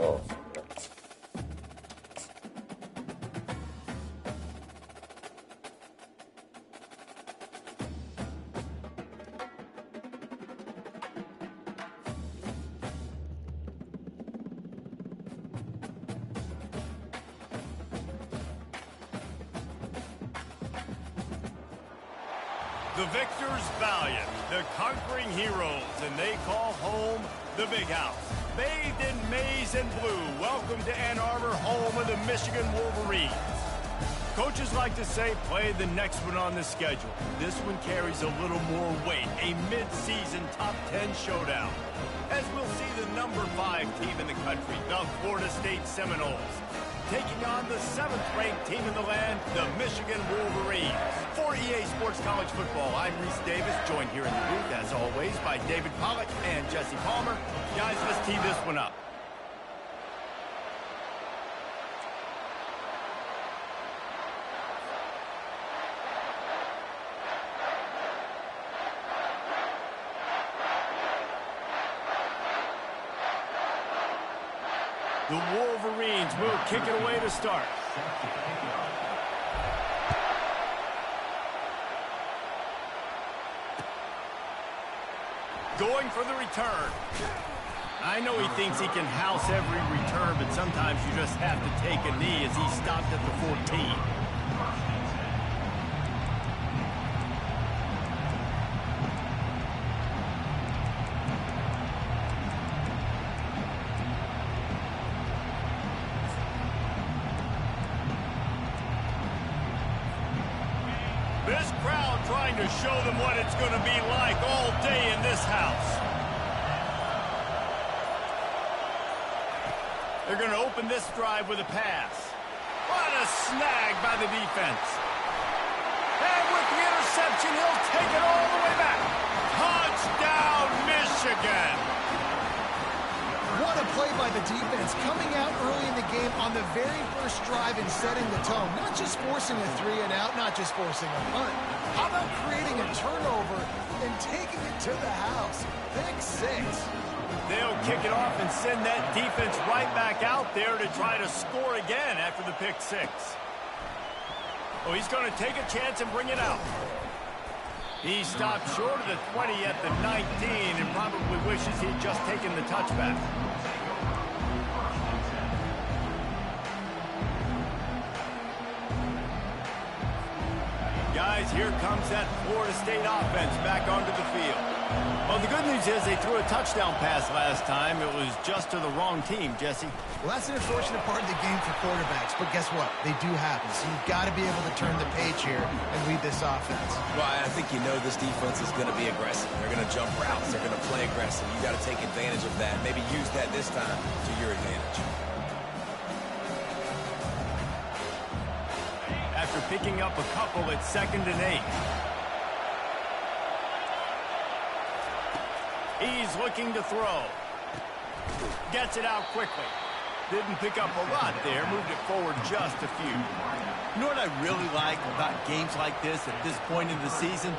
Oh. The victors valiant, the conquering heroes, and they call home the Big House. Bathed in maize and blue, welcome to Ann Arbor, home of the Michigan Wolverines. Coaches like to say, play the next one on the schedule. This one carries a little more weight, a mid-season top 10 showdown. As we'll see the number 5 team in the country, the Florida State Seminoles, taking on the 7th-ranked team in the land, the Michigan Wolverines. For EA Sports College Football, I'm Reese Davis, joined here in the booth, as always, by David Pollack and Jesse Palmer. Guys, let's tee this one up. The Wolverines will kick it away to start. Going for the return. I know he thinks he can house every return, but sometimes you just have to take a knee as he stopped at the 14. This crowd trying to show them what it's going to be like all day in this house. They're going to open this drive with a pass. What a snag by the defense. And with the interception, he'll take it all the way back. Touchdown, Michigan. What a play by the defense, coming out early in the game on the very first drive and setting the tone. Not just forcing a 3-and-out, not just forcing a punt. How about creating a turnover and taking it to the house? Pick 6. They'll kick it off and send that defense right back out there to try to score again after the pick 6. Oh, he's going to take a chance and bring it out. He stopped short of the 20 at the 19 and probably wishes he'd just taken the touchback. Guys, here comes that Florida State offense back onto the field. Well, the good news is they threw a touchdown pass last time. It was just to the wrong team, Jesse. Well, that's an unfortunate part of the game for quarterbacks, but guess what? They do happen, so you've got to be able to turn the page here and lead this offense. Well, I think you know this defense is going to be aggressive. They're going to jump routes. They're going to play aggressive. You got to take advantage of that. Maybe use that this time to your advantage. After picking up a couple at 2nd and 8. He's looking to throw. Gets it out quickly. Didn't pick up a lot there. Moved it forward just a few. You know what I really like about games like this at this point in the season?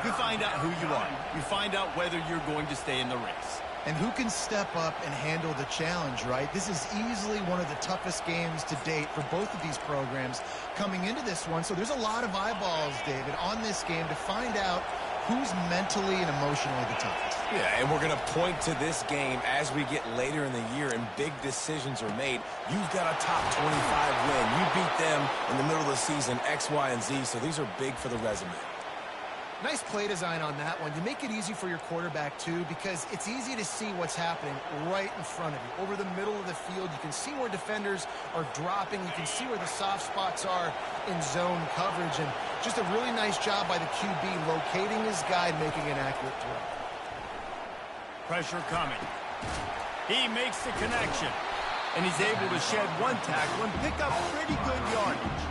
You find out who you are. You find out whether you're going to stay in the race. And who can step up and handle the challenge, right? This is easily one of the toughest games to date for both of these programs coming into this one. So there's a lot of eyeballs, David, on this game to find out who's mentally and emotionally the toughest. Yeah, and we're going to point to this game as we get later in the year and big decisions are made. You've got a top 25 win. You beat them in the middle of the season, X, Y, and Z, so these are big for the resume. Nice play design on that one. You make it easy for your quarterback, too, because it's easy to see what's happening right in front of you. Over the middle of the field, you can see where defenders are dropping. You can see where the soft spots are in zone coverage. And just a really nice job by the QB locating his guy and making an accurate throw. Pressure coming. He makes the connection. And he's able to shed one tackle and pick up pretty good yardage.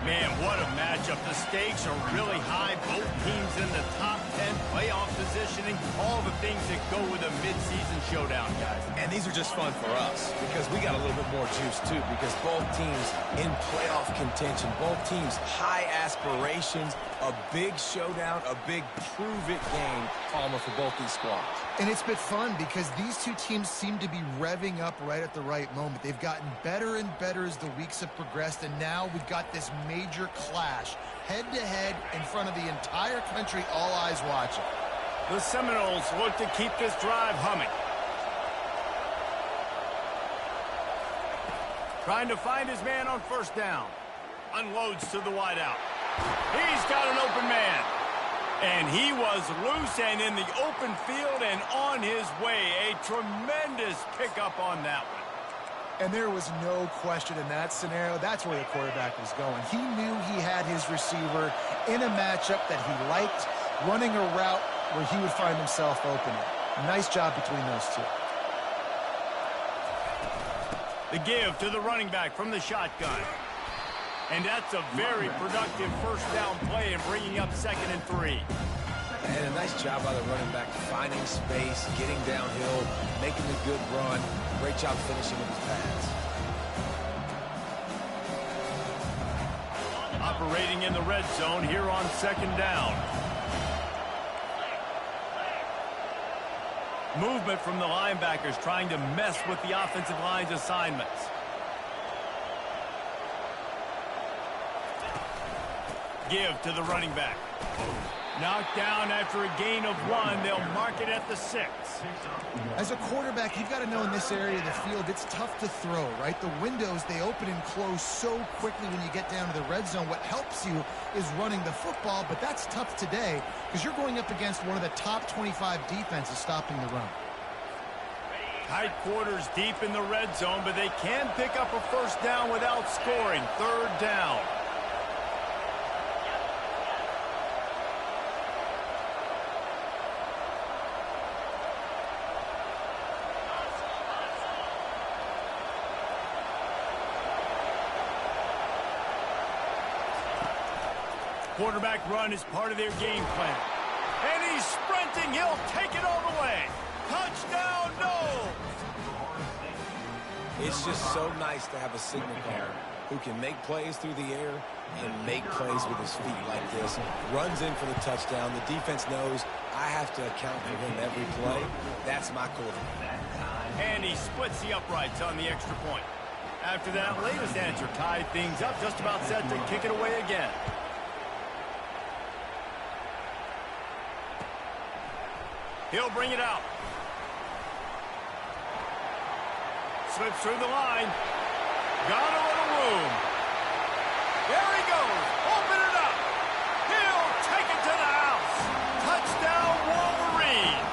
Man, what a matchup. The stakes are really high. Both teams in the top 10, playoff positioning, all the things that go with a midseason showdown, guys. And these are just fun for us because we got a little bit more juice, too, because both teams in playoff contention, both teams high aspirations, a big showdown, a big prove-it game, Palmer, for both these squads. And it's been fun because these two teams seem to be revving up right at the right moment. They've gotten better and better as the weeks have progressed, and now we've got this major clash, head-to-head in front of the entire country, all eyes watching. The Seminoles look to keep this drive humming. Trying to find his man on first down. Unloads to the wideout. He's got an open man. And he was loose and in the open field and on his way. A tremendous pickup on that one. And there was no question in that scenario. That's where the quarterback was going. He knew he had his receiver in a matchup that he liked, running a route where he would find himself open. Nice job between those two. The give to the running back from the shotgun. And that's a very productive first down play and bringing up 2nd and 3. And a nice job by the running back, finding space, getting downhill, making a good run. Great job finishing with his pass. Operating in the red zone here on 2nd down. Movement from the linebackers trying to mess with the offensive line's assignments. Give to the running back. Knocked down after a gain of 1. They'll mark it at the 6. As a quarterback, you've got to know in this area of the field, it's tough to throw, right? The windows, they open and close so quickly when you get down to the red zone. What helps you is running the football, but that's tough today because you're going up against one of the top 25 defenses stopping the run. Tight quarters deep in the red zone, but they can pick up a first down without scoring. 3rd down. Quarterback run is part of their game plan. And he's sprinting. He'll take it all the way. Touchdown, no! It's just so nice to have a signal caller who can make plays through the air and make plays with his feet like this. Runs in for the touchdown. The defense knows I have to account for him every play. That's my quarterback. And he splits the uprights on the extra point. After that latest answer tied things up, just about set to kick it away again. He'll bring it out. Slips through the line. Got a little room. There he goes. Open it up. He'll take it to the house. Touchdown, Wolverines.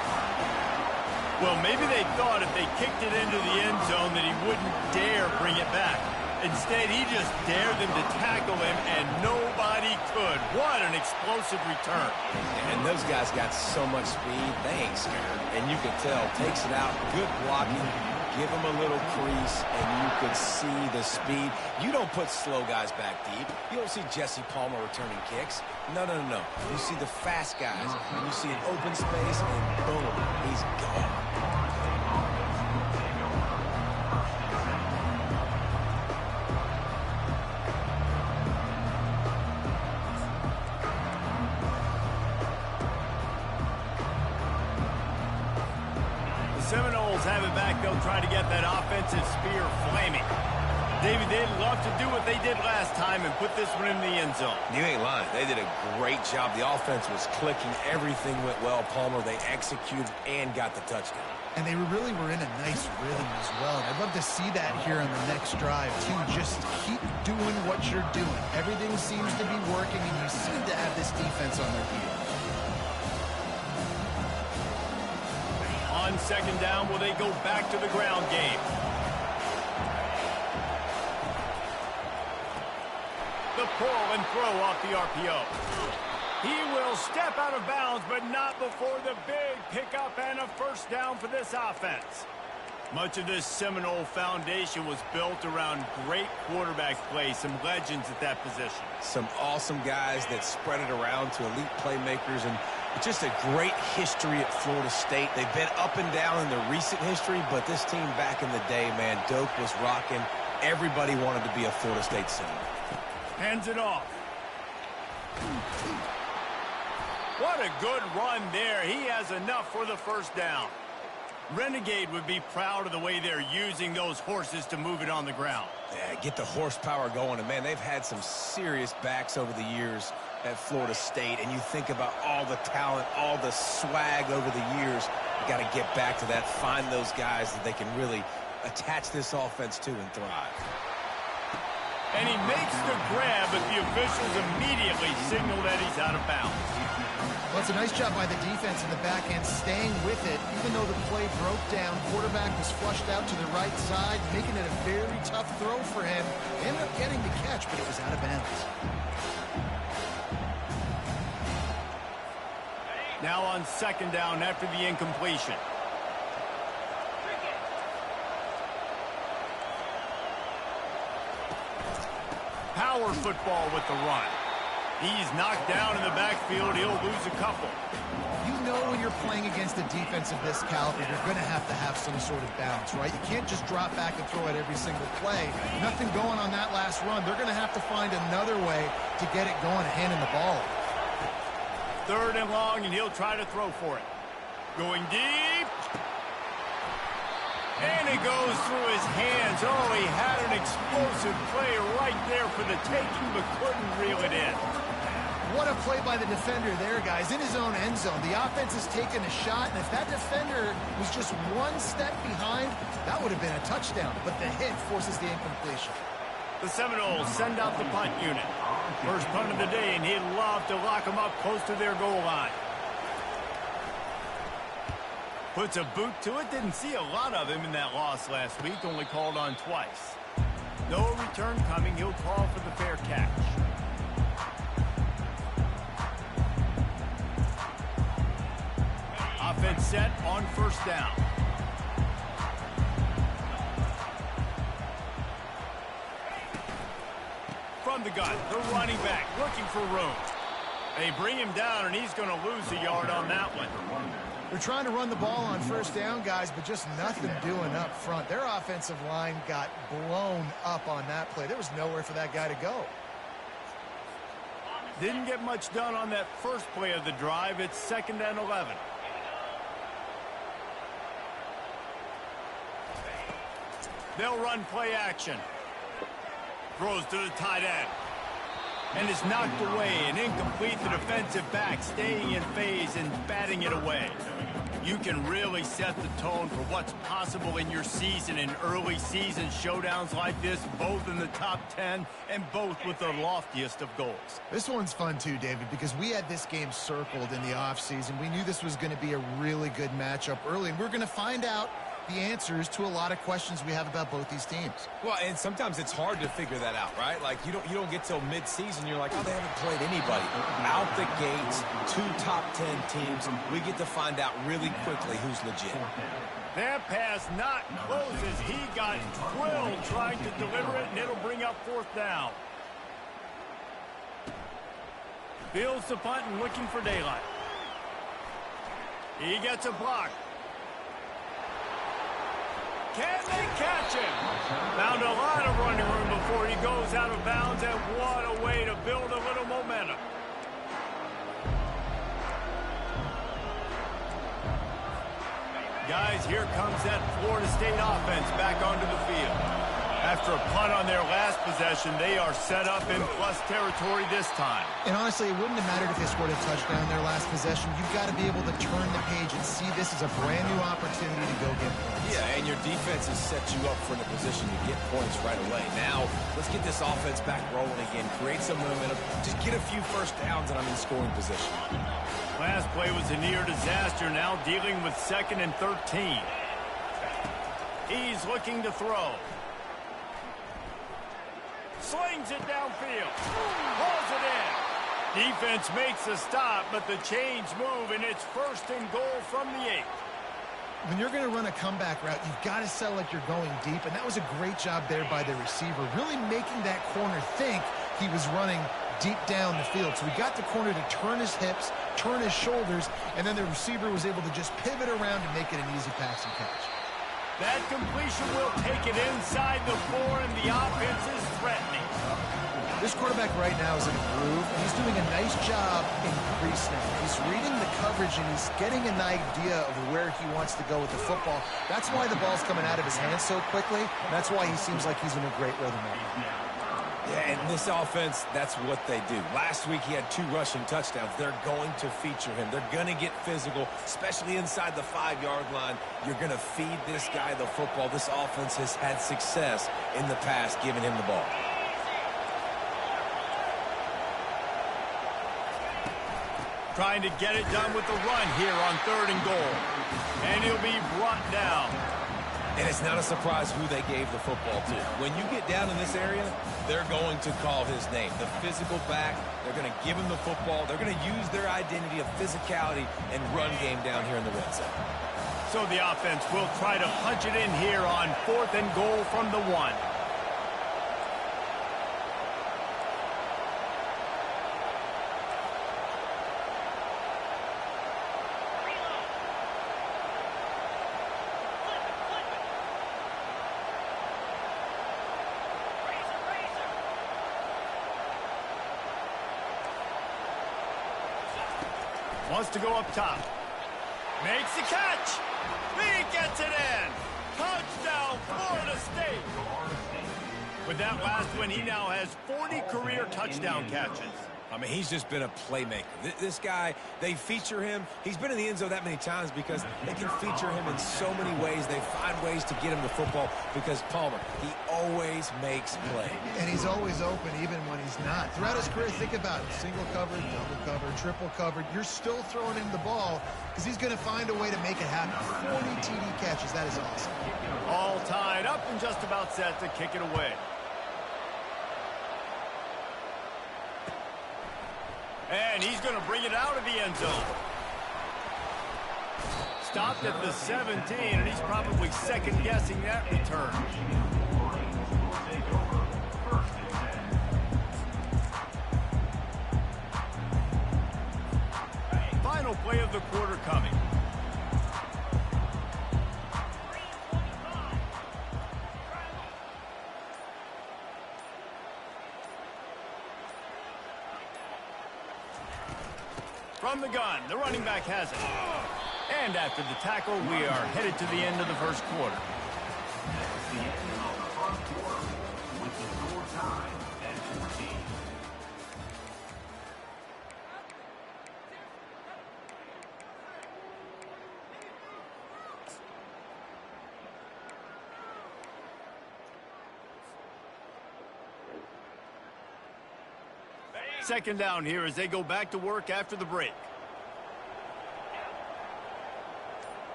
Well, maybe they thought if they kicked it into the end zone that he wouldn't dare bring it back. Instead, he just dared them to tackle him, and nobody could. What an explosive return. And those guys got so much speed, they ain't scared. And you could tell, takes it out, good blocking, give him a little crease, and you could see the speed. You don't put slow guys back deep. You don't see Jesse Palmer returning kicks. No, no, no, no. You see the fast guys, and you see an open space, and boom, he's gone. Seminoles have it back. They'll try to get that offensive spear flaming. David, they'd love to do what they did last time and put this one in the end zone. You ain't lying. They did a great job. The offense was clicking. Everything went well. Palmer, they executed and got the touchdown. And they really were in a nice rhythm as well. And I'd love to see that here on the next drive, too. Just keep doing what you're doing. Everything seems to be working, and you seem to have this defense on their heels. On 2nd down, will they go back to the ground game? The pull and throw off the RPO. He will step out of bounds, but not before the big pickup and a first down for this offense. Much of this Seminole foundation was built around great quarterback play, some legends at that position. Some awesome guys that spread it around to elite playmakers, and just a great history at Florida State. They've been up and down in the recent history, but this team back in the day, man, Doak was rocking. Everybody wanted to be a Florida State Seminole. Hands it off. What a good run there. He has enough for the first down. Renegade would be proud of the way they're using those horses to move it on the ground. Yeah, get the horsepower going. And, man, they've had some serious backs over the years at Florida State. And you think about all the talent, all the swag over the years. You got to get back to that, find those guys that they can really attach this offense to and thrive. And he makes the grab, but the officials immediately signal that he's out of bounds. Well, it's a nice job by the defense in the back end staying with it. Even though the play broke down, quarterback was flushed out to the right side, making it a very tough throw for him. Ended up getting the catch, but it was out of bounds. Now on second down after the incompletion. Power football with the run. He's knocked down in the backfield. He'll lose a couple. You know when you're playing against a defense of this caliber, you're going to have some sort of balance, right? You can't just drop back and throw it every single play. Nothing going on that last run. They're going to have to find another way to get it going and handing the ball. Third and long, and he'll try to throw for it. Going deep. And it goes through his hands. Oh, he had an explosive play right there for the taking, but couldn't reel it in. What a play by the defender there, guys, in his own end zone. The offense has taken a shot, and if that defender was just one step behind, that would have been a touchdown. But the hit forces the incompletion. The Seminoles send out the punt unit. First punt of the day, and he'd love to lock them up close to their goal line. Puts a boot to it. Didn't see a lot of him in that loss last week. Only called on twice. No return coming. He'll call for the fair catch. Offense set on first down. From the gun, the running back looking for room. They bring him down, and he's going to lose a yard on that one. They're trying to run the ball on first down, guys, but just nothing doing up front. Their offensive line got blown up on that play. There was nowhere for that guy to go. Didn't get much done on that first play of the drive. It's 2nd and 11. They'll run play action. Throws to the tight end. And is knocked away and incomplete. The defensive back staying in phase and batting it away. You can really set the tone for what's possible in your season in early season showdowns like this, both in the top 10 and both with the loftiest of goals. This one's fun too, David, because we had this game circled in the offseason. We knew this was going to be a really good matchup early, and we're going to find out the answers to a lot of questions we have about both these teams. Well, and sometimes it's hard to figure that out, right? Like, you don't get till mid-season, you're like, oh, they haven't played anybody. Out the gates, 2 top 10 teams, we get to find out really quickly who's legit. That pass not close as he got drilled trying to deliver it, and it'll bring up 4th down. Fields the punt and looking for daylight. He gets a block. Can they catch him? Found a lot of running room before he goes out of bounds, and what a way to build a little momentum. Guys, here comes that Florida State offense back onto the field. After a punt on their last possession, they are set up in plus territory this time. And honestly, it wouldn't have mattered if they scored a touchdown in their last possession. You've got to be able to turn the page and see this as a brand new opportunity to go get points. Yeah, and your defense has set you up for a position to get points right away. Now, let's get this offense back rolling again, create some momentum, just get a few first downs, and I'm in scoring position. Last play was a near disaster, now dealing with 2nd and 13. He's looking to throw. Slings it downfield. Pulls it in. Defense makes a stop, but the chains move, and it's 1st and goal from the 8. When you're going to run a comeback route, you've got to sell like you're going deep, and that was a great job there by the receiver, really making that corner think he was running deep down the field. So he got the corner to turn his hips, turn his shoulders, and then the receiver was able to just pivot around and make it an easy pass and catch. That completion will take it inside the 4, and the offense is threatening. This quarterback right now is in a groove, and he's doing a nice job in crease now. He's reading the coverage, and he's getting an idea of where he wants to go with the football. That's why the ball's coming out of his hands so quickly. That's why he seems like he's in a great rhythm right now. Yeah, and this offense, that's what they do. Last week, he had 2 rushing touchdowns. They're going to feature him. They're going to get physical, especially inside the 5-yard line. You're going to feed this guy the football. This offense has had success in the past giving him the ball. Trying to get it done with the run here on 3rd and goal. And he'll be brought down. And it's not a surprise who they gave the football to. When you get down in this area, they're going to call his name. The physical back, they're going to give him the football. They're going to use their identity of physicality and run game down here in the red zone. So the offense will try to punch it in here on 4th and goal from the 1. Wants to go up top. Makes the catch. He gets it in. Touchdown, Florida State. With that last one, he now has 40 career touchdown catches. I mean, he's just been a playmaker. This guy, they feature him. He's been in the end zone that many times because they can feature him in so many ways. They find ways to get him the football because Palmer, he always makes plays. And he's always open even when he's not. Throughout his career, think about it. Single covered, double covered, triple covered. You're still throwing him the ball because he's going to find a way to make it happen. 40 TD catches. That is awesome. All tied up and just about set to kick it away. And he's going to bring it out of the end zone. Stopped at the 17, and he's probably second-guessing that return. Final play of the quarter coming. From the gun, the running back has it. And after the tackle, we are headed to the end of the first quarter. The end of the first quarter with the score tied at 14. Second down here as they go back to work after the break.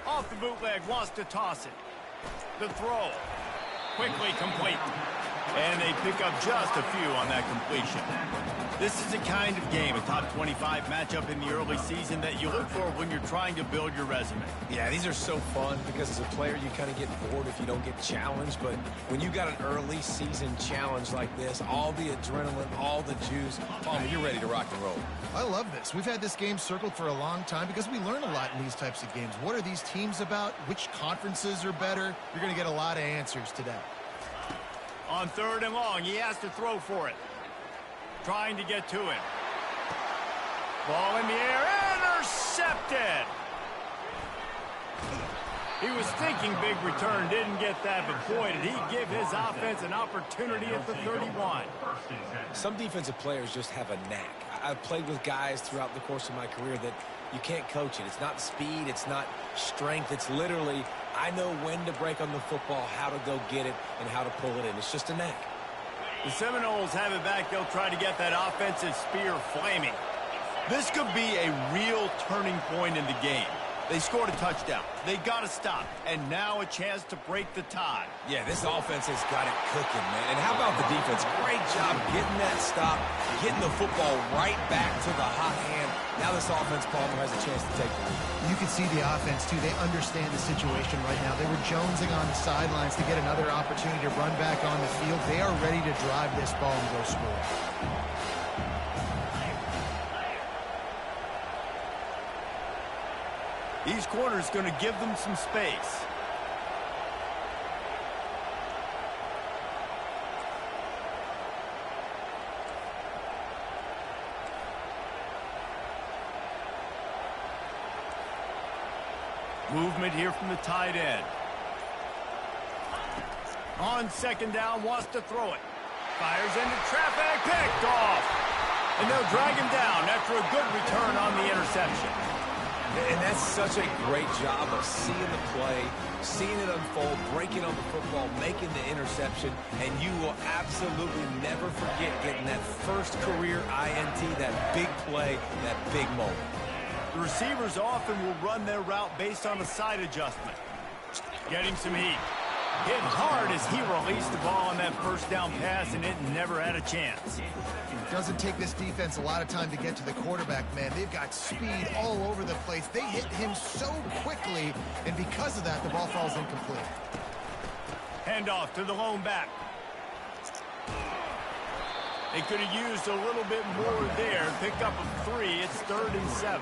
Off the bootleg, wants to toss it. The throw. Quickly complete. And they pick up just a few on that completion. This is the kind of game, a top 25 matchup in the early season, that you look for when you're trying to build your resume. Yeah, these are so fun because as a player you kind of get bored if you don't get challenged, but when you got an early season challenge like this, all the adrenaline, all the juice, Palmer, you're ready to rock and roll. I love this. We've had this game circled for a long time because we learn a lot in these types of games. What are these teams about? Which conferences are better? You're going to get a lot of answers today. On 3rd and long, he has to throw for it. Trying to get to it. Ball in the air, intercepted. He was thinking big return, didn't get that, but boy, did he give his offense an opportunity at the 31. Some defensive players just have a knack. I've played with guys throughout the course of my career that you can't coach it. It's not speed, it's not strength, it's literally, I know when to break on the football, how to go get it, and how to pull it in. It's just a knack. The Seminoles have it back. They'll try to get that offensive spear flaming. This could be a real turning point in the game. They scored a touchdown. They got to stop. And now a chance to break the tie. Yeah, this offense has got it cooking, man. And how about the defense? Great job getting that stop, getting the football right back to the hot hand. Now this offense, Palmer, has a chance to take the lead. You can see the offense, too. They understand the situation right now. They were jonesing on the sidelines to get another opportunity to run back on the field. They are ready to drive this ball and go score. Each corner is going to give them some space. Movement here from the tight end. On second down, wants to throw it. Fires into traffic, picked off. And they'll drag him down after a good return on the interception. And that's such a great job of seeing the play, seeing it unfold, breaking on the football, making the interception, and you will absolutely never forget getting that first career INT, that big play, that big moment. The receivers often will run their route based on a side adjustment. Getting some heat. Hit hard as he released the ball on that first down pass, and it never had a chance. It doesn't take this defense a lot of time to get to the quarterback, man. They've got speed all over the place. They hit him so quickly, and because of that, the ball falls incomplete. Handoff to the lone back. They could have used a little bit more there. Pick up a 3. It's 3rd and 7.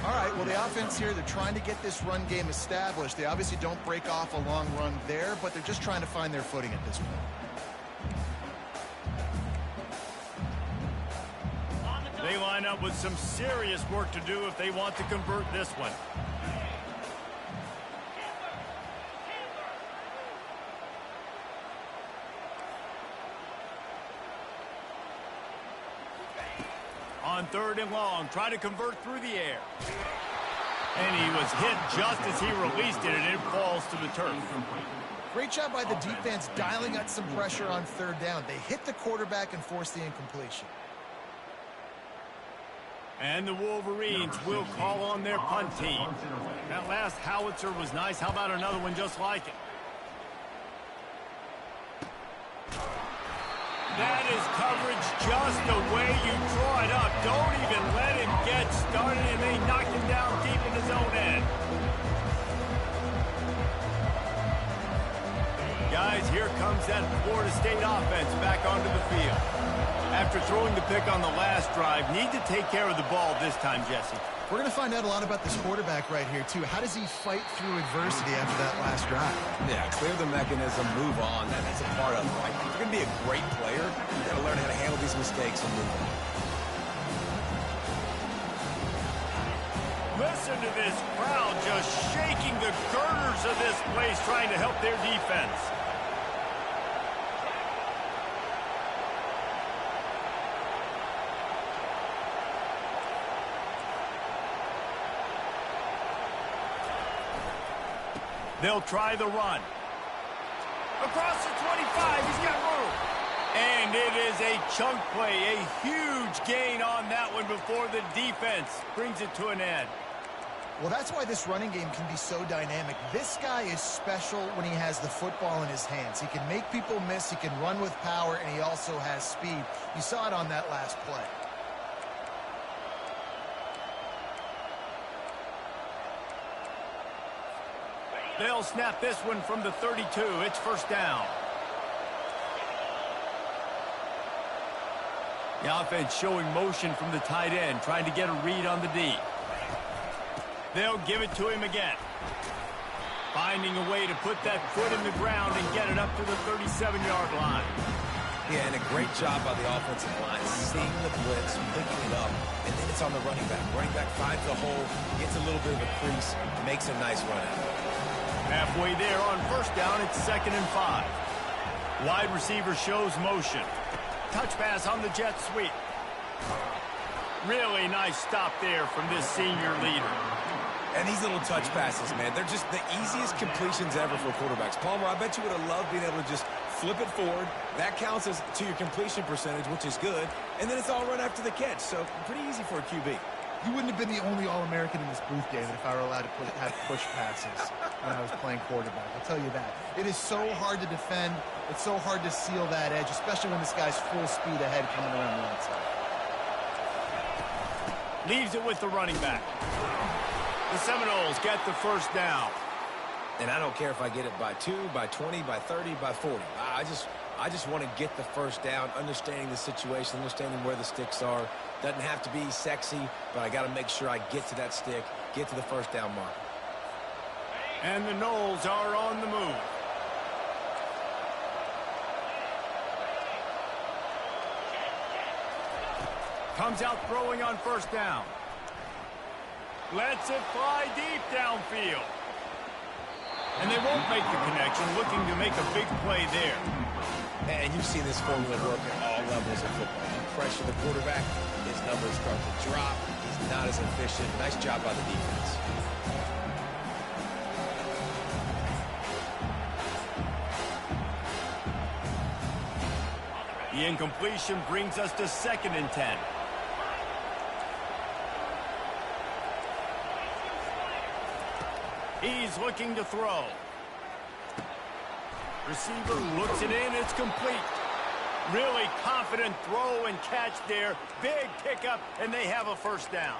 All right, well, the offense here, they're trying to get this run game established. They obviously don't break off a long run there, but they're just trying to find their footing at this point. They line up with some serious work to do if they want to convert this one. On 3rd and long, trying to convert through the air. And he was hit just as he released it, and it falls to the turf. Great job by the defense dialing up some pressure on 3rd down. They hit the quarterback and forced the incompletion. And the Wolverines will call on their punt team. That last howitzer was nice. How about another one just like it? That is coverage just the way you draw it up. Don't even let him get started, and they knocked him down deep in his own end. Guys, here comes that Florida State offense back onto the field. After throwing the pick on the last drive, need to take care of the ball this time, Jesse. We're going to find out a lot about this quarterback right here, too. How does he fight through adversity after that last drive? Yeah, clear the mechanism, move on. That's a part of it. Like, if you're going to be a great player, you've got to learn how to handle these mistakes and move on. Listen to this crowd just shaking the girders of this place, trying to help their defense. They'll try the run. Across the 25, he's got room. And it is a chunk play, a huge gain on that one before the defense brings it to an end. Well, that's why this running game can be so dynamic. This guy is special when he has the football in his hands. He can make people miss, he can run with power, and he also has speed. You saw it on that last play. They'll snap this one from the 32. It's 1st down. The offense showing motion from the tight end, trying to get a read on the D. They'll give it to him again. Finding a way to put that foot in the ground and get it up to the 37-yard line. Yeah, and a great job by the offensive line, seeing the blitz, picking it up, and then it's on the running back. Running back finds the hole, gets a little bit of a crease, makes a nice run out. Halfway there on 1st down, it's 2nd and 5. Wide receiver shows motion. Touch pass on the jet sweep. Really nice stop there from this senior leader. And these little touch passes, man, they're just the easiest completions ever for quarterbacks. Palmer, I bet you would have loved being able to just flip it forward. That counts as to your completion percentage, which is good. And then it's all run after the catch, so pretty easy for a QB. You wouldn't have been the only All-American in this booth, David, if I were allowed to have push passes when I was playing quarterback. I'll tell you that. It is so hard to defend. It's so hard to seal that edge, especially when this guy's full speed ahead coming around the outside. Leaves it with the running back. The Seminoles get the 1st down. And I don't care if I get it by 2, by 20, by 30, by 40. I just want to get the 1st down, understanding the situation, understanding where the sticks are. Doesn't have to be sexy, but I got to make sure I get to that stick, get to the 1st down mark. And the Noles are on the move. Comes out throwing on 1st down. Lets it fly deep downfield. And they won't make the connection, looking to make a big play there. And you've seen this formula work at all levels of football. You pressure the quarterback, his numbers start to drop. He's not as efficient. Nice job by the defense. The incompletion brings us to 2nd and 10. He's looking to throw. Receiver looks it in. It's complete. Really confident throw and catch there. Big pickup, and they have a first down.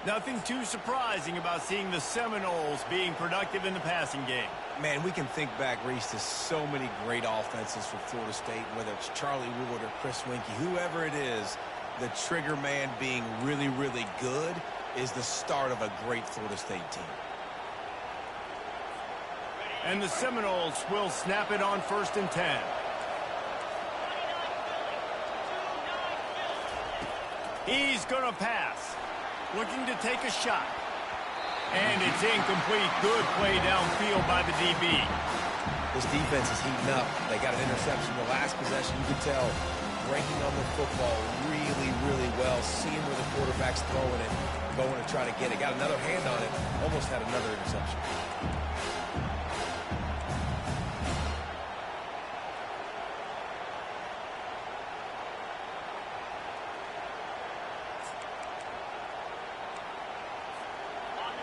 Nothing too surprising about seeing the Seminoles being productive in the passing game. Man, we can think back, Reese, to so many great offenses for Florida State, whether it's Charlie Wood or Chris Winkie, whoever it is, the trigger man being really, really good is the start of a great Florida State team. And the Seminoles will snap it on 1st and 10. He's going to pass. Looking to take a shot. And it's incomplete. Good play downfield by the DB. This defense is heating up. They got an interception the last possession. You could tell breaking on the football really, really well. Seeing where the quarterback's throwing it, going to try to get it. Got another hand on it. Almost had another interception.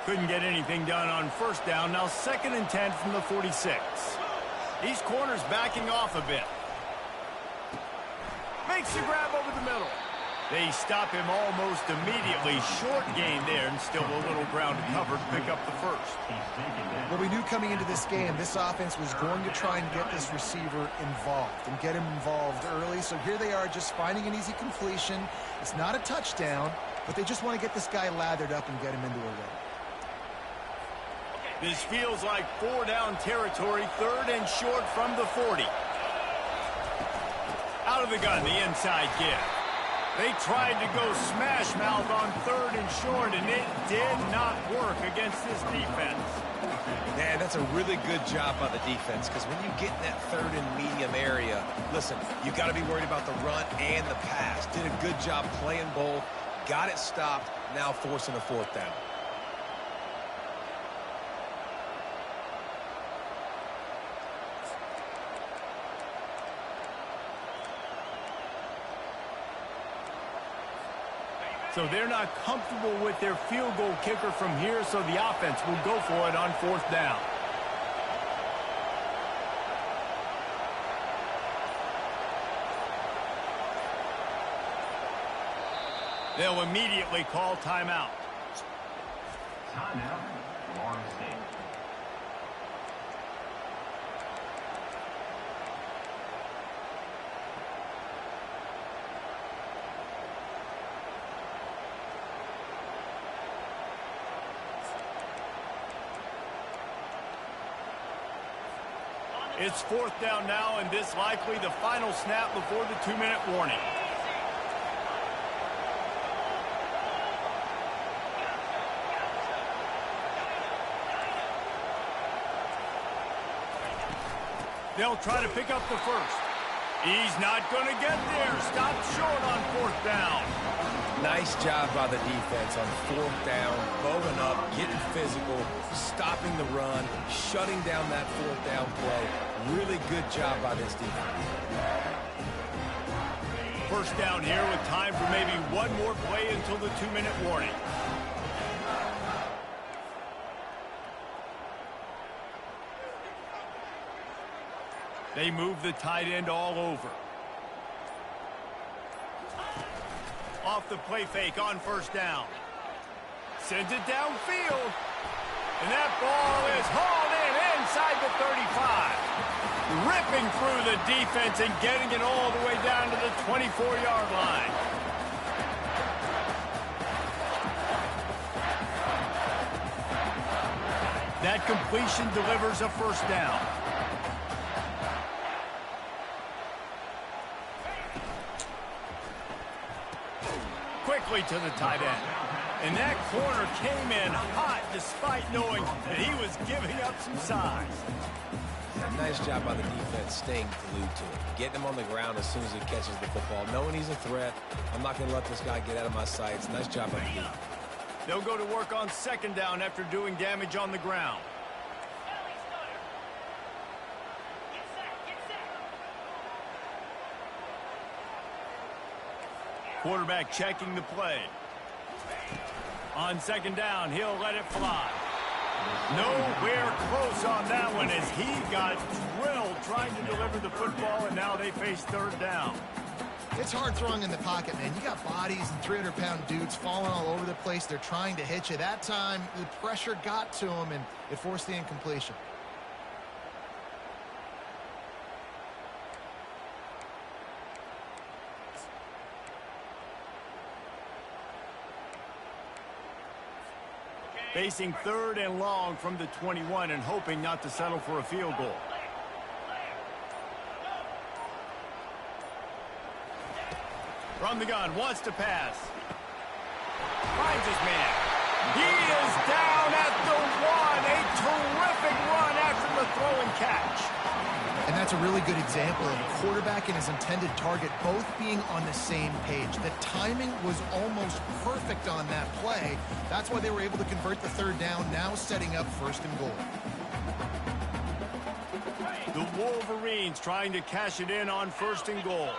Couldn't get anything done on 1st down. Now 2nd and 10 from the 46. These corners backing off a bit. Makes the grab over the middle. They stop him almost immediately. Short gain there, and still a little ground to cover to pick up the first. Well, we knew coming into this game, this offense was going to try and get this receiver involved and get him involved early. So here they are just finding an easy completion. It's not a touchdown, but they just want to get this guy lathered up and get him into a run. This feels like 4-down territory, 3rd and short from the 40. Out of the gun, the inside give. They tried to go smash mouth on 3rd and short, and it did not work against this defense. Man, that's a really good job by the defense, because when you get in that 3rd and medium area, listen, you got to be worried about the run and the pass. Did a good job playing both, got it stopped, now forcing a 4th down. So they're not comfortable with their field goal kicker from here, so the offense will go for it on 4th down. They'll immediately call timeout. Timeout, Florida State. It's 4th down now, and this likely the final snap before the 2-minute warning. They'll try to pick up the first. He's not going to get there. Stopped short on 4th down. Nice job by the defense on 4th down, bowing up, getting physical, stopping the run, shutting down that 4th down play. Really good job by this defense. First down here with time for maybe one more play until the 2-minute warning. They move the tight end all over. Off the play fake on 1st down. Sends it downfield. And that ball is hauled in inside the 35. Ripping through the defense and getting it all the way down to the 24-yard line. That completion delivers a first down. Quickly to the tight end. And that corner came in hot despite knowing that he was giving up some size. Nice job by the defense staying glued to it. Getting him on the ground as soon as he catches the football. Knowing he's a threat. I'm not going to let this guy get out of my sights. Nice job by the defense. They'll go to work on second down after doing damage on the ground. Quarterback checking the play. On second down, he'll let it fly. Nowhere close on that one as he got drilled trying to deliver the football, and now they face third down. It's hard throwing in the pocket, man. You got bodies and 300-pound dudes falling all over the place. They're trying to hit you. That time, the pressure got to him, and it forced the incompletion. Facing third and long from the 21 and hoping not to settle for a field goal. From the gun, wants to pass. Finds his man. He is down at the one. A terrific run after the throw and catch. And that's a really good example of a quarterback and his intended target both being on the same page. The timing was almost perfect on that play. That's why they were able to convert the third down, now setting up first and goal. The Wolverines trying to cash it in on first and goal.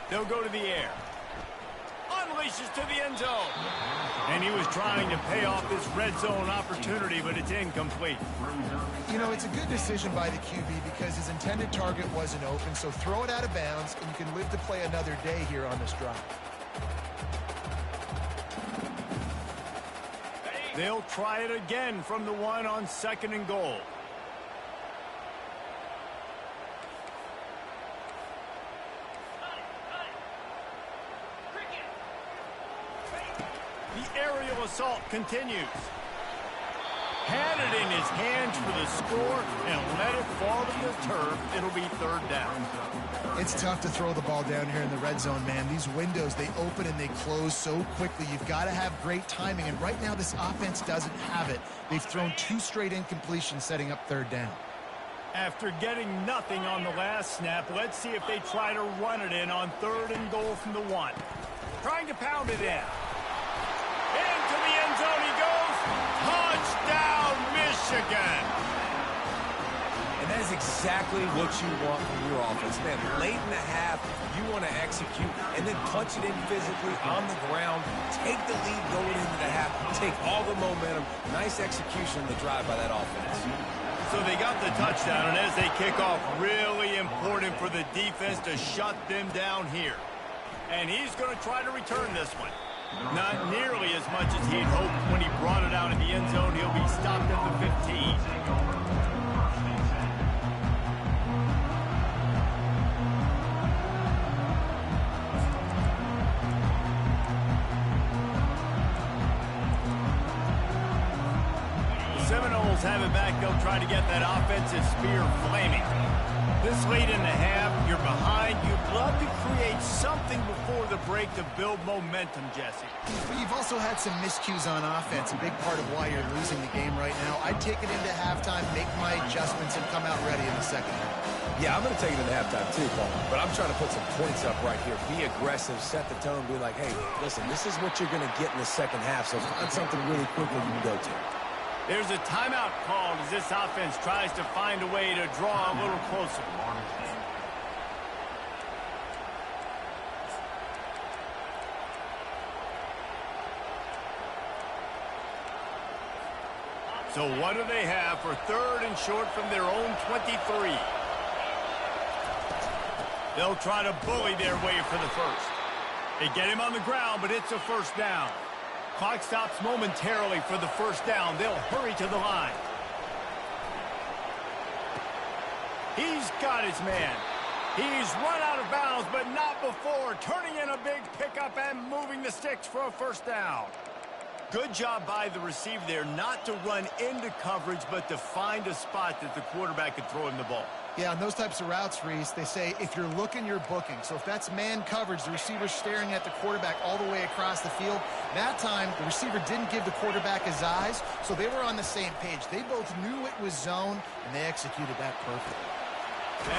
They'll go to the air. Unleashes to the end zone. And he was trying to pay off this red zone opportunity, but it's incomplete. You know, it's a good decision by the QB because his intended target wasn't open, so throw it out of bounds, and you can live to play another day here on this drive. They'll try it again from the one on second and goal. The aerial assault continues. Had it in his hands for the score and let it fall to the turf. It'll be third down. It's tough to throw the ball down here in the red zone, man. These windows, they open and they close so quickly. You've got to have great timing, and right now this offense doesn't have it. They've thrown 2 straight incompletions setting up third down. After getting nothing on the last snap, let's see if they try to run it in on third and goal from the one. Trying to pound it in. Into the end zone he goes. Touchdown, Michigan. And that is exactly what you want from your offense. Man, late in the half, you want to execute and then punch it in physically on the ground. Take the lead going into the half. Take all the momentum. Nice execution of the drive by that offense. So they got the touchdown, and as they kick off, really important for the defense to shut them down here. And he's going to try to return this one. Not nearly as much as he'd hoped when he brought it out in the end zone. He'll be stopped at the 15. The Seminoles have it back. They'll try to get that offensive spear flaming. This late in the half, you're behind. You'd love to create something before the break to build momentum, Jesse. But you've also had some miscues on offense, a big part of why you're losing the game right now. I'd take it into halftime, make my adjustments, and come out ready in the second half. Yeah, I'm going to take it into halftime too, Paul. But I'm trying to put some points up right here. Be aggressive, set the tone, be like, hey, listen, this is what you're going to get in the second half, so find something really quickly you can go to. There's a timeout called as this offense tries to find a way to draw a little closer. So what do they have for third and short from their own 23? They'll try to bully their way for the first. They get him on the ground, but it's a first down. Clock stops momentarily for the first down. They'll hurry to the line. He's got his man. He's run out of bounds, but not before. Turning in a big pickup and moving the sticks for a first down. Good job by the receiver there not to run into coverage, but to find a spot that the quarterback could throw him the ball. Yeah, on those types of routes, Reese, they say if you're looking, you're booking. So if that's man coverage, the receiver's staring at the quarterback all the way across the field. That time, the receiver didn't give the quarterback his eyes, so they were on the same page. They both knew it was zone, and they executed that perfectly.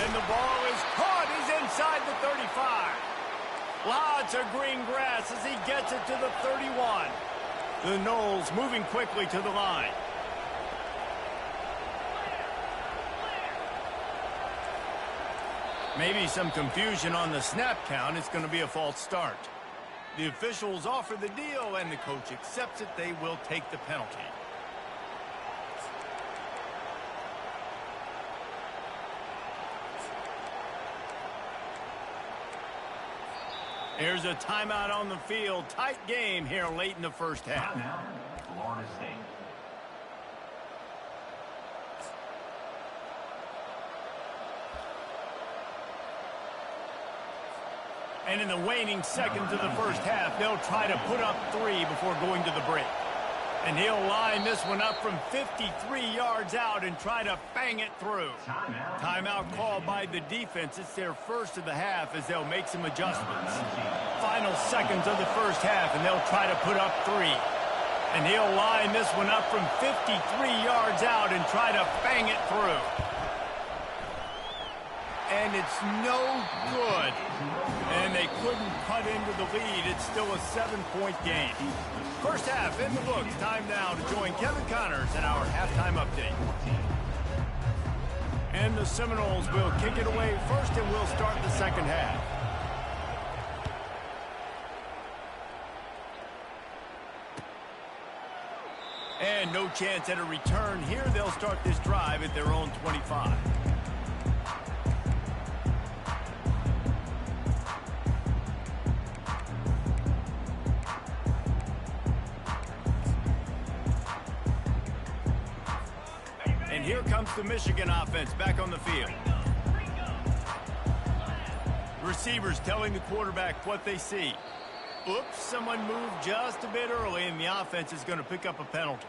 And the ball is caught. He's inside the 35. Lots of green grass as he gets it to the 31. The Knowles moving quickly to the line. Maybe some confusion on the snap count. It's going to be a false start. The officials offer the deal, and the coach accepts it. They will take the penalty. Here's a timeout on the field. Tight game here late in the first half. Timeout, Florida State. And in the waning seconds of the first half, they'll try to put up 3 before going to the break. And he'll line this one up from 53 yards out and try to bang it through. Timeout called by the defense. It's their first of the half as they'll make some adjustments. Final seconds of the first half, and they'll try to put up 3. And he'll line this one up from 53 yards out and try to bang it through. And it's no good. And they couldn't cut into the lead. It's still a 7-point game. First half in the books. Time now to join Kevin Connors in our halftime update. And the Seminoles will kick it away first, and we'll start the second half. And no chance at a return here. They'll start this drive at their own 25. And here comes the Michigan offense back on the field. Receivers telling the quarterback what they see. Oops, someone moved just a bit early, and the offense is going to pick up a penalty.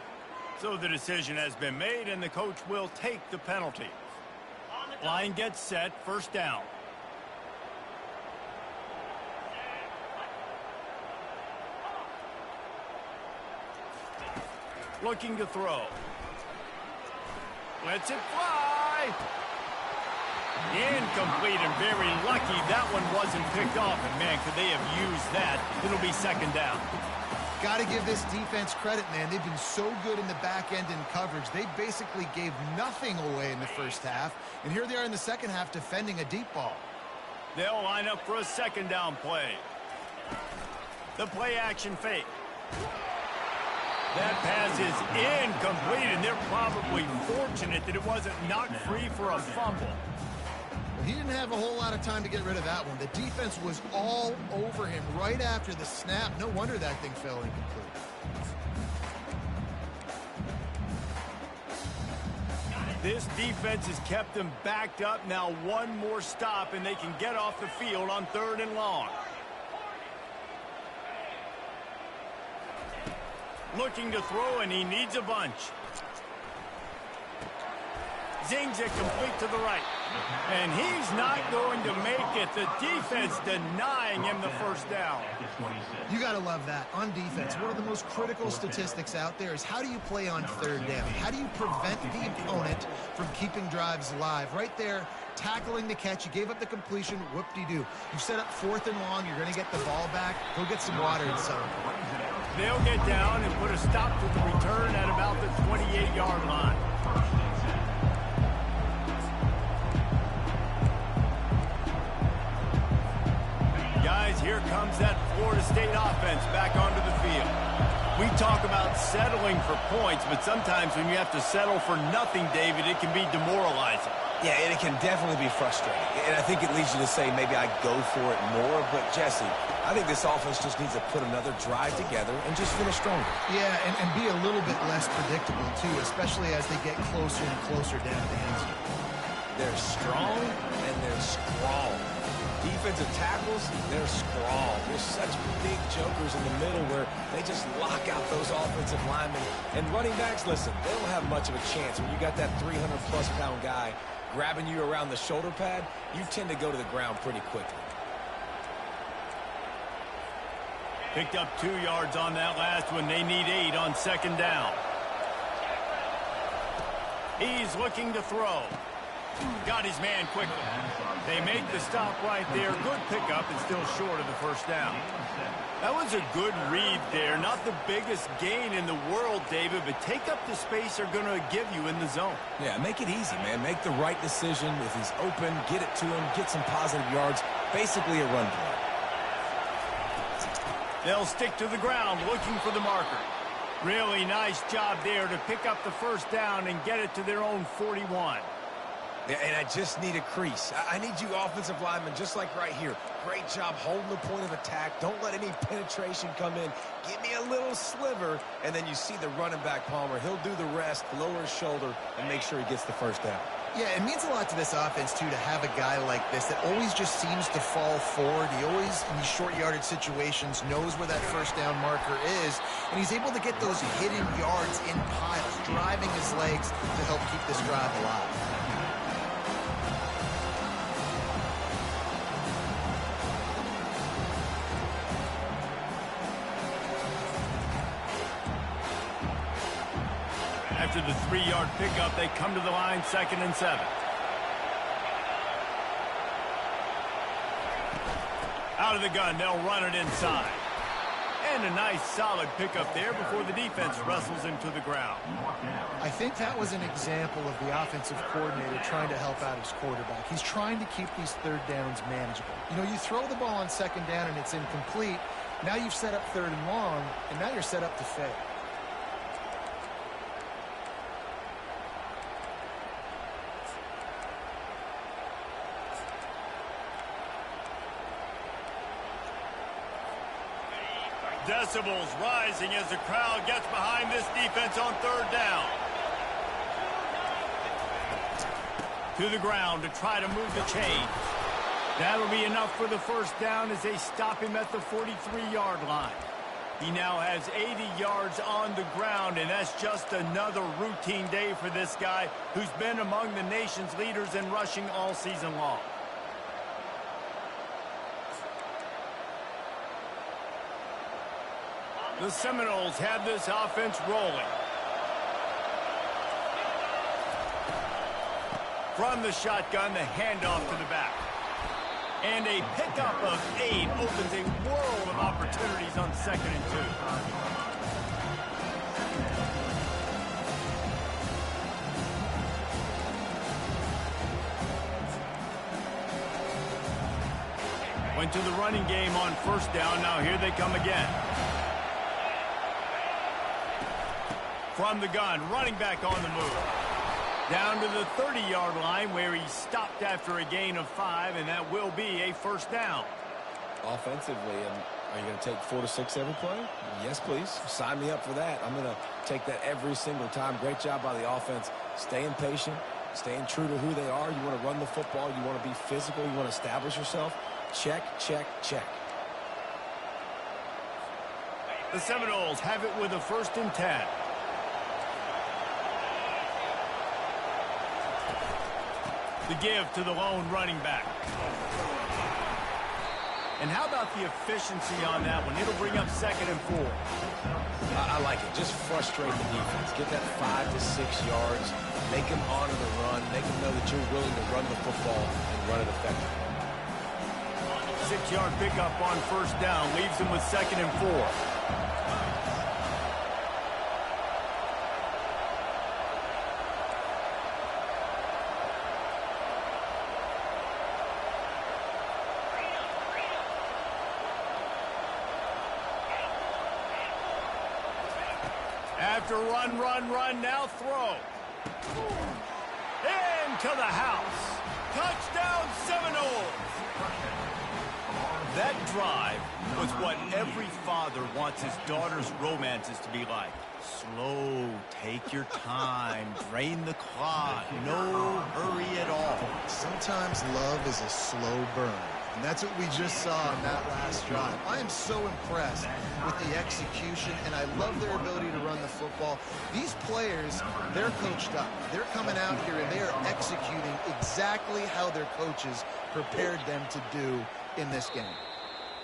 So the decision has been made, and the coach will take the penalty. Line gets set, first down. Looking to throw. Lets it fly. Incomplete, and very lucky that one wasn't picked off. And, man, could they have used that? It'll be second down. Got to give this defense credit, man. They've been so good in the back end in coverage. They basically gave nothing away in the first half. And here they are in the second half defending a deep ball. They'll line up for a second down play. The play action fake. That pass is incomplete, and they're probably fortunate that it wasn't knocked free for a fumble. Well, he didn't have a whole lot of time to get rid of that one. The defense was all over him right after the snap. No wonder that thing fell incomplete. This defense has kept them backed up. Now one more stop, and they can get off the field on 3rd and long. Looking to throw, and he needs a bunch. Zings it complete to the right. And he's not going to make it. The defense denying him the first down. You got to love that. On defense, one of the most critical statistics out there is how do you play on 3rd down? How do you prevent the opponent from keeping drives alive? Right there, tackling the catch. You gave up the completion. Whoop-de-doo. You set up 4th and long. You're going to get the ball back. Go get some water and celebrate. They'll get down and put a stop to the return at about the 28-yard line. Guys, here comes that Florida State offense back onto the field. We talk about settling for points, but sometimes when you have to settle for nothing, David, it can be demoralizing. Yeah, and it can definitely be frustrating. And I think it leads you to say maybe I go for it more. But, Jesse, I think this offense just needs to put another drive together and just finish stronger. Yeah, and be a little bit less predictable, too, especially as they get closer and closer down to the end zone. They're strong and they're scrawl. Defensive tackles, they're scrawl. There's such big jokers in the middle where they just lock out those offensive linemen. And running backs, listen, they don't have much of a chance when you got that 300-plus-pound guy grabbing you around the shoulder pad, you tend to go to the ground pretty quickly. Picked up 2 yards on that last one. They need 8 on second down. He's looking to throw. Got his man quickly. They make the stop right there. Good pickup and still short of the first down. That was a good read there. Not the biggest gain in the world, David, but take up the space they're going to give you in the zone. Yeah, make it easy, man. Make the right decision. If he's open, get it to him, get some positive yards. Basically a run play. They'll stick to the ground looking for the marker. Really nice job there to pick up the first down and get it to their own 41. Yeah, and I just need a crease. I need you offensive linemen, just like right here. Great job holding the point of attack. Don't let any penetration come in. Give me a little sliver, and then you see the running back, Palmer. He'll do the rest, lower his shoulder, and make sure he gets the first down. Yeah, it means a lot to this offense, too, to have a guy like this that always just seems to fall forward. He always, in these short yardage situations, knows where that first down marker is, and he's able to get those hidden yards in piles, driving his legs to help keep this drive alive. After the 3-yard pickup, they come to the line, 2nd and 7. Out of the gun, they'll run it inside. And a nice solid pickup there before the defense wrestles him to the ground. I think that was an example of the offensive coordinator trying to help out his quarterback. He's trying to keep these third downs manageable. You know, you throw the ball on second down and it's incomplete. Now you've set up 3rd and long, and now you're set up to fail. Decibels rising as the crowd gets behind this defense on 3rd down. To the ground to try to move the chains. That'll be enough for the first down as they stop him at the 43-yard line. He now has 80 yards on the ground, and that's just another routine day for this guy who's been among the nation's leaders in rushing all season long. The Seminoles have this offense rolling. From the shotgun, the handoff to the back. And a pickup of 8 opens a world of opportunities on 2nd and 2. Went to the running game on 1st down. Now here they come again. From the gun, running back on the move. Down to the 30-yard line where he stopped after a gain of 5, and that will be a first down. Offensively, and are you going to take 4 to 6 every play? Yes, please. Sign me up for that. I'm going to take that every single time. Great job by the offense. Staying patient, staying true to who they are. You want to run the football. You want to be physical. You want to establish yourself. Check, check, check. The Seminoles have it with a 1st and 10. The give to the lone running back. And how about the efficiency on that one? It'll bring up 2nd and 4. I like it. Just frustrate the defense. Get that 5 to 6 yards. Make them honor the run. Make them know that you're willing to run the football and run it effectively. 6-yard pickup on 1st down. Leaves them with 2nd and 4. After run, now throw. Into the house. Touchdown Seminoles. That drive was what every father wants his daughter's romances to be like. Slow, take your time, drain the clock, no hurry at all. Sometimes love is a slow burn. And that's what we just saw on that last drive. I am so impressed with the execution, and I love their ability to run the football. These players, they're coached up. They're coming out here, and they are executing exactly how their coaches prepared them to do in this game.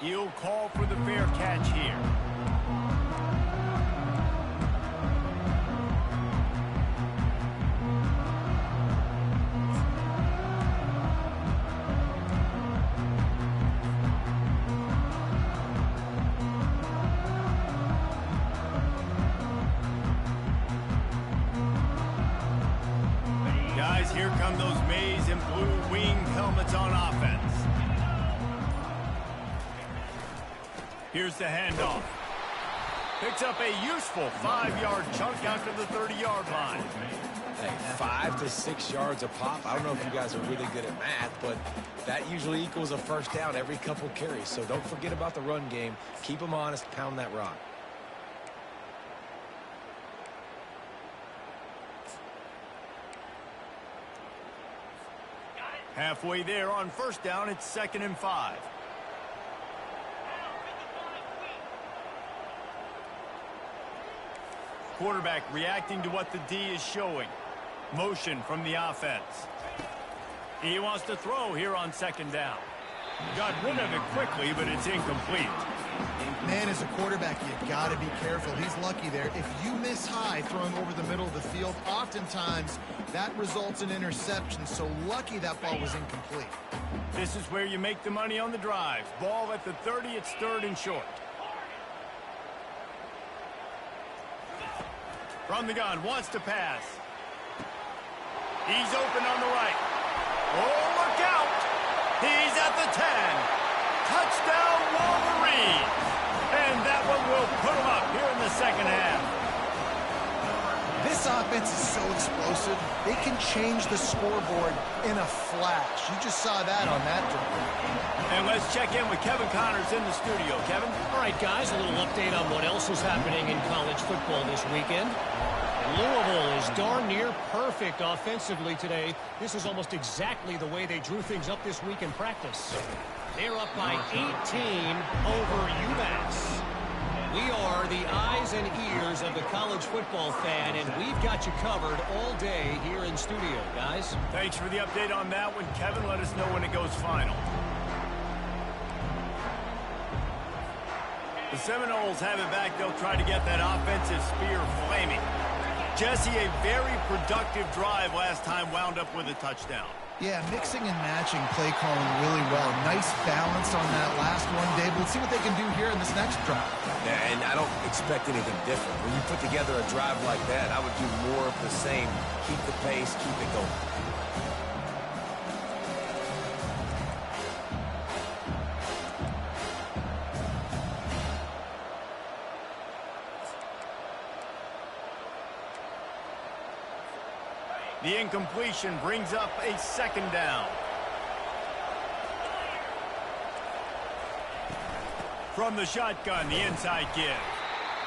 He'll call for the fair catch here. Guys, here come those maize and blue winged helmets on offense. Here's the handoff. Picks up a useful 5-yard chunk out to the 30-yard line. Hey, 5 to 6 yards a pop. I don't know if you guys are really good at math, but that usually equals a first down every couple carries. So don't forget about the run game. Keep them honest. Pound that rock. Halfway there on first down, it's 2nd and 5. Quarterback reacting to what the D is showing. Motion from the offense. He wants to throw here on 2nd down. Got rid of it quickly, but it's incomplete. Man, as a quarterback, you got to be careful. He's lucky there. If you miss high throwing over the middle of the field, oftentimes that results in interception. So lucky that ball was incomplete. This is where you make the money on the drive. Ball at the 30, it's 3rd and short. From the gun, wants to pass. He's open on the right. Oh, look out! He's at the 10. Touchdown, Wolverine! And that one will put him up here in the 2nd half. This offense is so explosive, they can change the scoreboard in a flash. You just saw that on that drive. And let's check in with Kevin Connors in the studio. Kevin? All right, guys, a little update on what else is happening in college football this weekend. Louisville is darn near perfect offensively today. This is almost exactly the way they drew things up this week in practice. They're up by 18 over UMass. We are the eyes and ears of the college football fan, and we've got you covered all day here in studio, guys. Thanks for the update on that one, Kevin. Let us know when it goes final. The Seminoles have it back. They'll try to get that offensive spear flaming. Jesse, a very productive drive last time, wound up with a touchdown. Yeah, mixing and matching play calling really well. Nice balance on that last one, Dave. Let's see what they can do here in this next drive. Yeah, and I don't expect anything different. When you put together a drive like that, I would do more of the same. Keep the pace, keep it going. The incompletion brings up a 2nd down. From the shotgun, the inside give.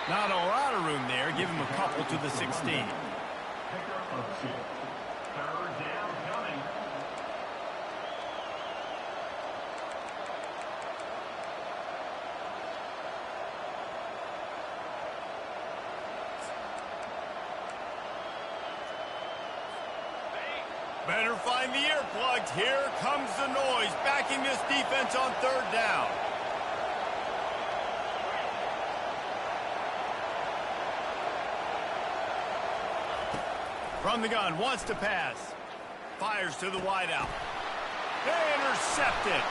Not a lot of room there. Give him a couple to the 16. Better find the earplugs. Here comes the noise, backing this defense on 3rd down. From the gun, wants to pass. Fires to the wideout. Intercepted.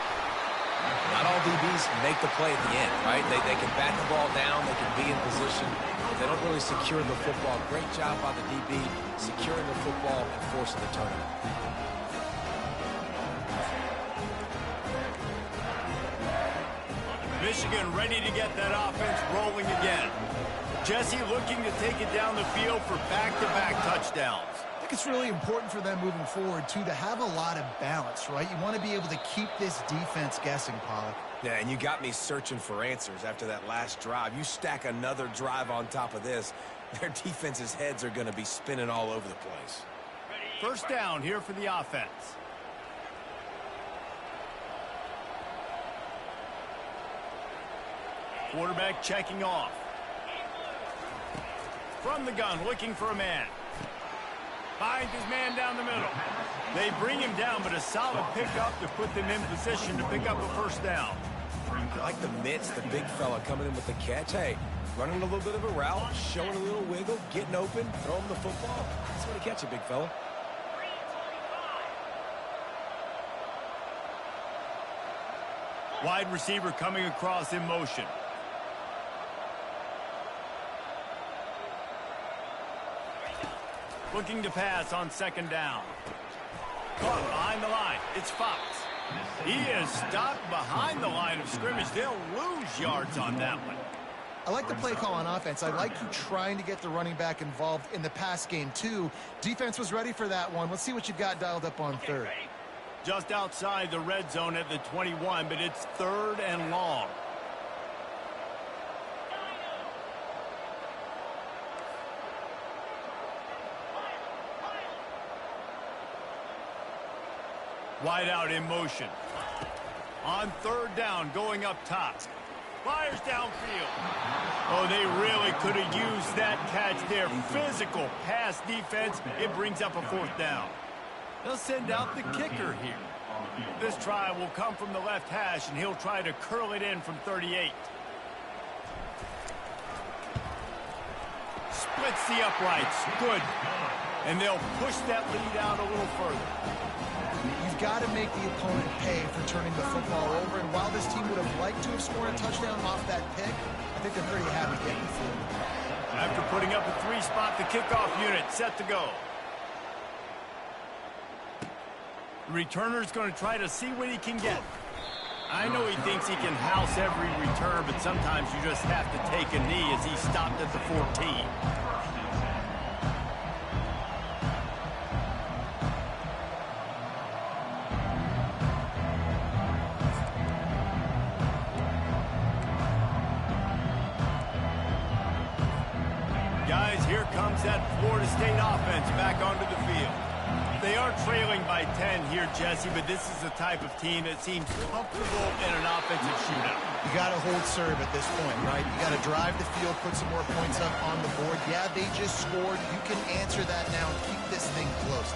Not all DBs make the play at the end, right? They can bat the ball down, they can be in position, but they don't really secure the football. Great job by the DB securing the football and forcing the turnover. Michigan ready to get that offense rolling again. Jesse looking to take it down the field for back-to-back touchdowns. I think it's really important for them moving forward, too, to have a lot of balance, right? You want to be able to keep this defense guessing, Pollock. Yeah, and you got me searching for answers after that last drive. You stack another drive on top of this, their defense's heads are going to be spinning all over the place. First down here for the offense. Quarterback checking off. From the gun, looking for a man. Finds his man down the middle. They bring him down, but a solid pickup to put them in position to pick up a first down. I like the mitts, the big fella coming in with the catch. Hey, running a little bit of a route, showing a little wiggle, getting open, throwing the football. That's when you catch it, big fella. Wide receiver coming across in motion. Looking to pass on second down. Caught behind the line. It's Fox. He is stopped behind the line of scrimmage. They'll lose yards on that one. I like the play call on offense. I like you trying to get the running back involved in the pass game, too. Defense was ready for that one. Let's see what you've got dialed up on third. Just outside the red zone at the 21, but it's third and long. Wide out in motion. On third down, going up top. Fires downfield. Oh, they really could have used that catch there. Physical pass defense. It brings up a fourth down. They'll send out the kicker here. This try will come from the left hash, and he'll try to curl it in from 38. Splits the uprights. Good. And they'll push that lead out a little further. You've got to make the opponent pay for turning the football over, and while this team would have liked to have scored a touchdown off that pick, I think they're pretty happy getting the field. After putting up a three-spot, the kickoff unit set to go. The returner's going to try to see what he can get. I know he thinks he can house every return, but sometimes you just have to take a knee as he stopped at the 14. Guys, here comes that Florida State offense back onto the field. They are trailing by 10 here, Jesse, but this is the type of team that seems comfortable in an offensive shootout. You got to hold serve at this point, right? You got to drive the field, put some more points up on the board. Yeah, they just scored. You can answer that now and keep this thing close.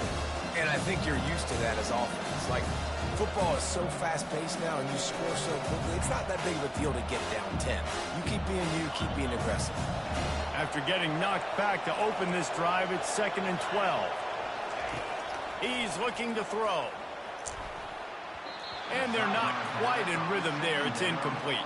And I think you're used to that as offense. Like, football is so fast-paced now, and you score so quickly, it's not that big of a deal to get down 10. You keep being aggressive. After getting knocked back to open this drive, it's 2nd and 12. He's looking to throw. And they're not quite in rhythm there. It's incomplete.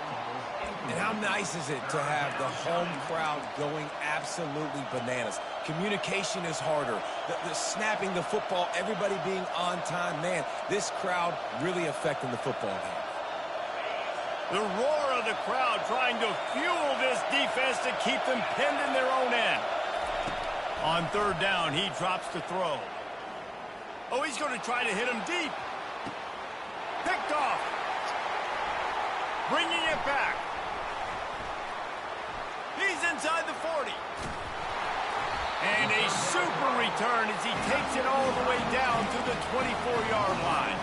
And how nice is it to have the home crowd going absolutely bananas? Communication is harder. The snapping the football, everybody being on time. Man, this crowd really affecting the football game. The roar of the crowd trying to fuel this defense to keep them pinned in their own end. On third down, he drops to throw. Oh, he's going to try to hit him deep. Picked off. Bringing it back. He's inside the 40. And a super return as he takes it all the way down to the 24-yard line.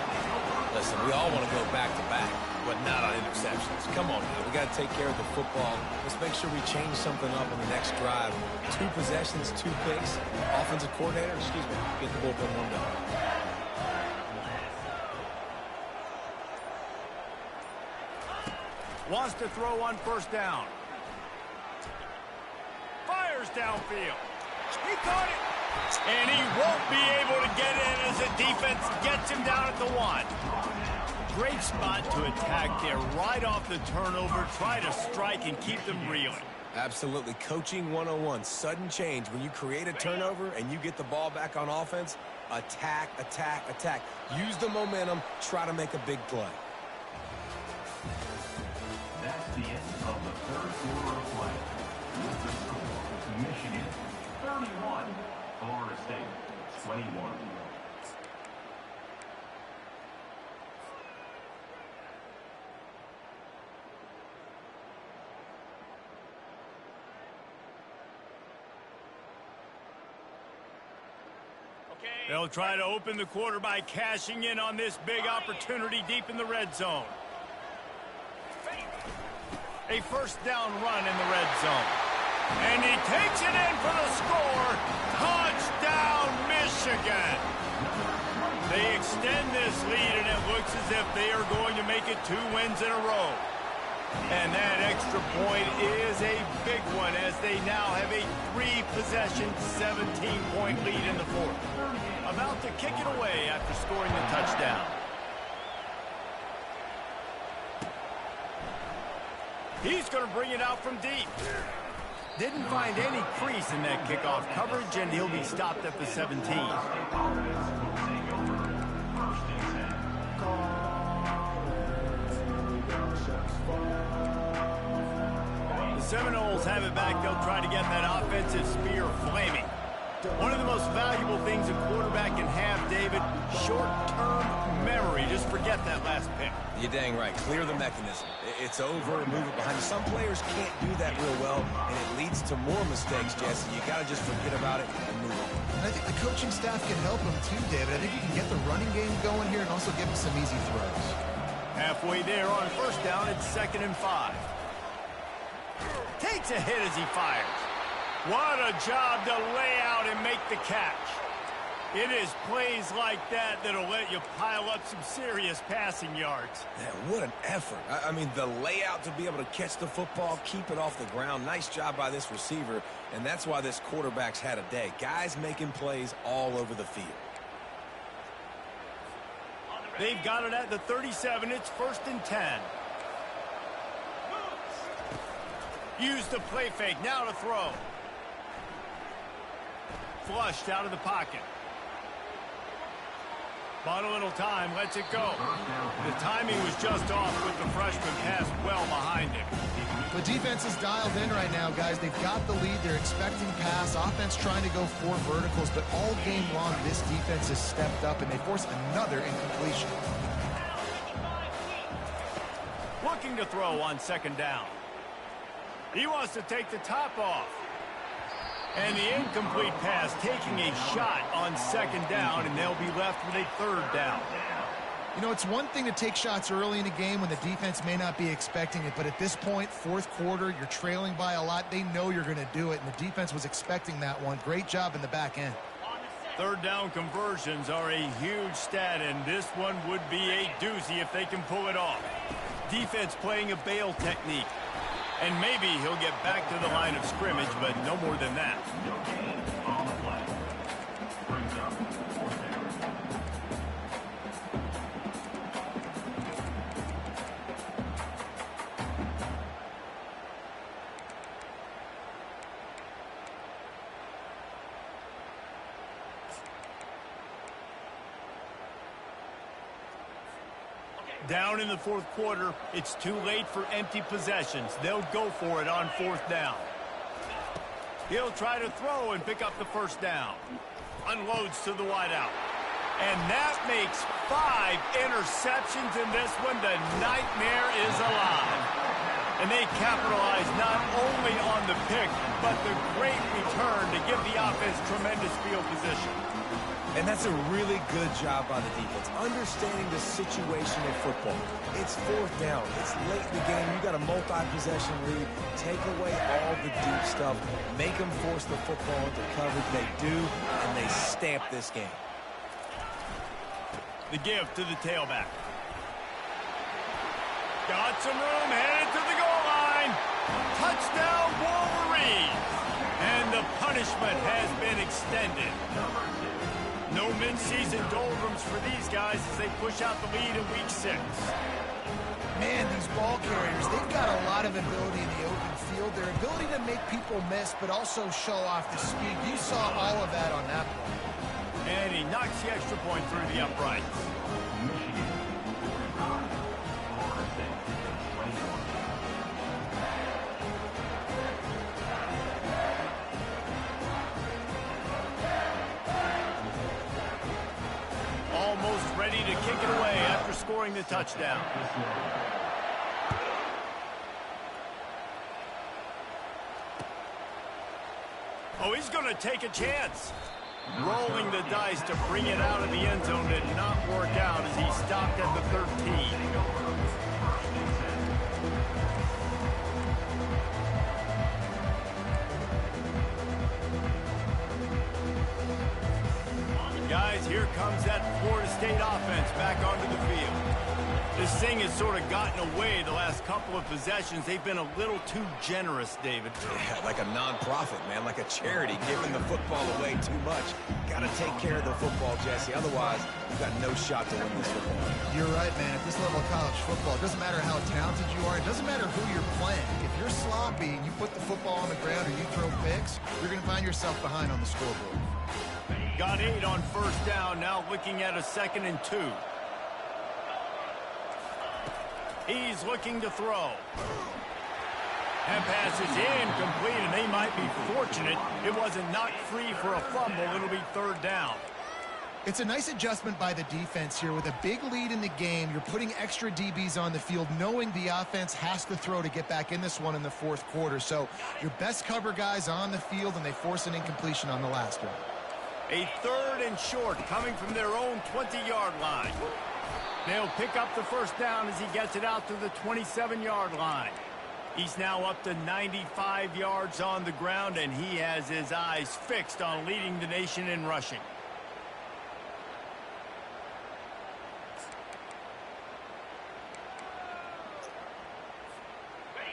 Listen, we all want to go back-to-back, but not on interceptions. Come on now. We got to take care of the football. Let's make sure we change something up in the next drive. 2 possessions, 2 picks. Offensive coordinator, get the bullpen warmed up. Wants to throw on first down. Fires downfield. He caught it. And he won't be able to get in as the defense gets him down at the 1. Great spot to attack there. Right off the turnover. Try to strike and keep them reeling. Absolutely. Coaching 101. Sudden change. When you create a turnover and you get the ball back on offense, attack, attack, attack. Use the momentum. Try to make a big play. That's the end of the third quarter of play. With the score, Michigan 31, Florida State 21. They'll try to open the quarter by cashing in on this big opportunity deep in the red zone. A first down run in the red zone. And he takes it in for the score. Touchdown, Michigan. They extend this lead, and it looks as if they are going to make it 2 wins in a row. And that extra point is a big one as they now have a 3-possession, 17-point lead in the fourth. About to kick it away after scoring the touchdown. He's going to bring it out from deep. Didn't find any crease in that kickoff coverage, and he'll be stopped at the 17. The Seminoles have it back. They'll try to get that offensive spear flaming. One of the most valuable things a quarterback can have, David, short-term memory. Just forget that last pick. You're dang right. Clear the mechanism. It's over, move it behind you. Some players can't do that real well, and it leads to more mistakes, Jesse. You got to just forget about it and move on. And I think the coaching staff can help him too, David. I think you can get the running game going here and also give him some easy throws. Halfway there on first down, it's 2nd and 5. Takes a hit as he fires. What a job to lay out and make the catch. It is plays like that that'll let you pile up some serious passing yards. Man, what an effort. I mean, the layout to be able to catch the football, keep it off the ground. Nice job by this receiver, and that's why this quarterback's had a day. Guys making plays all over the field. They've got it at the 37. It's 1st and 10. Use the play fake. Now to throw. Flushed out of the pocket. Bought a little time. Lets it go. The timing was just off with the freshman pass well behind him. The defense is dialed in right now, guys. They've got the lead. They're expecting pass. Offense trying to go 4 verticals, but all game long, this defense has stepped up, and they force another incompletion. Looking to throw on 2nd down. He wants to take the top off. And the incomplete pass taking a shot on 2nd down, and they'll be left with a 3rd down. You know, it's one thing to take shots early in a game when the defense may not be expecting it, but at this point, 4th quarter, you're trailing by a lot. They know you're going to do it, and the defense was expecting that one. Great job in the back end. 3rd down conversions are a huge stat, and this one would be a doozy if they can pull it off. Defense playing a bail technique. And maybe he'll get back to the line of scrimmage, but no more than that. On the play. Brings up 4th down. Down in the 4th quarter, it's too late for empty possessions. They'll go for it on 4th down. He'll try to throw and pick up the 1st down. Unloads to the wideout. And that makes 5 interceptions in this one. The nightmare is alive. And they capitalize not only on the pick, but the great return to give the offense tremendous field position. And that's a really good job by the defense, understanding the situation in football. It's 4th down. It's late in the game. You got a multi-possession lead. Take away all the deep stuff. Make them force the football into coverage. They do, and they stamp this game. The give to the tailback. Got some room, headed to the goal line. Touchdown, Wolverine. And the punishment has been extended. No mid-season doldrums for these guys as they push out the lead in week 6. Man, these ball carriers, they've got a lot of ability in the open field. Their ability to make people miss, but also show off the speed. You saw all of that on that play. And he knocks the extra point through the uprights. Michigan 45. Florida State 21. Almost ready to kick it away after scoring the touchdown. Oh, he's going to take a chance. Rolling the dice to bring it out of the end zone did not work out as he stopped at the 13. guys, here comes that Florida State offense back onto the field. This thing has sort of gotten away the last couple of possessions. They've been a little too generous, David. Yeah, like a non-profit, man, like a charity, giving the football away too much. Got to take care of the football, Jesse. Otherwise, you've got no shot to win this football. You're right, man. At this level of college football, it doesn't matter how talented you are. It doesn't matter who you're playing. If you're sloppy and you put the football on the ground or you throw picks, you're going to find yourself behind on the scoreboard. Got 8 on first down, now looking at a 2nd and 2. He's looking to throw. That pass is incomplete, and they might be fortunate it wasn't knocked free for a fumble. It'll be 3rd down. It's a nice adjustment by the defense here. With a big lead in the game, you're putting extra DBs on the field, knowing the offense has to throw to get back in this one in the 4th quarter. So your best cover guys on the field, and they force an incompletion on the last one. A 3rd and short coming from their own 20-yard line. They'll pick up the first down as he gets it out to the 27-yard line. He's now up to 95 yards on the ground, and he has his eyes fixed on leading the nation in rushing.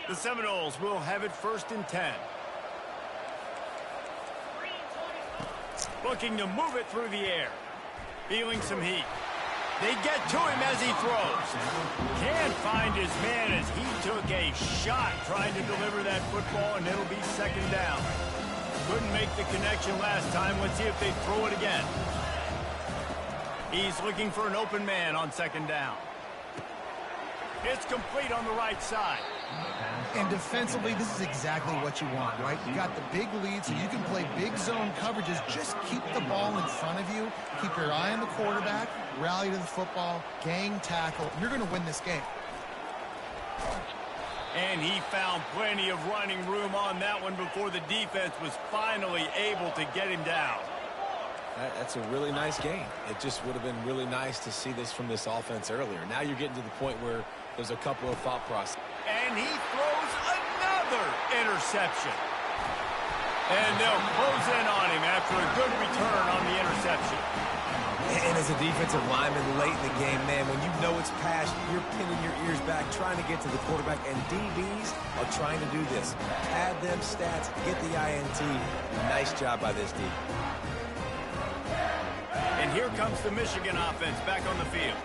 The Seminoles will have it 1st and 10. Looking to move it through the air. Feeling some heat. They get to him as he throws. Can't find his man as he took a shot trying to deliver that football, and it'll be 2nd down. Couldn't make the connection last time. Let's see if they throw it again. He's looking for an open man on 2nd down. It's complete on the right side. And defensively, this is exactly what you want, right? You got the big lead, so you can play big zone coverages. Just keep the ball in front of you. Keep your eye on the quarterback. Rally to the football. Gang tackle. You're going to win this game. And he found plenty of running room on that one before the defense was finally able to get him down. That's a really nice game. It just would have been really nice to see this from this offense earlier. Now you're getting to the point where there's a couple of thought processes. And he throws another interception. And they'll close in on him after a good return on the interception. And as a defensive lineman late in the game, man, when you know it's past, you're pinning your ears back, trying to get to the quarterback, and DBs are trying to do this. Pad them stats, get the INT. Nice job by this D. And here comes the Michigan offense back on the field.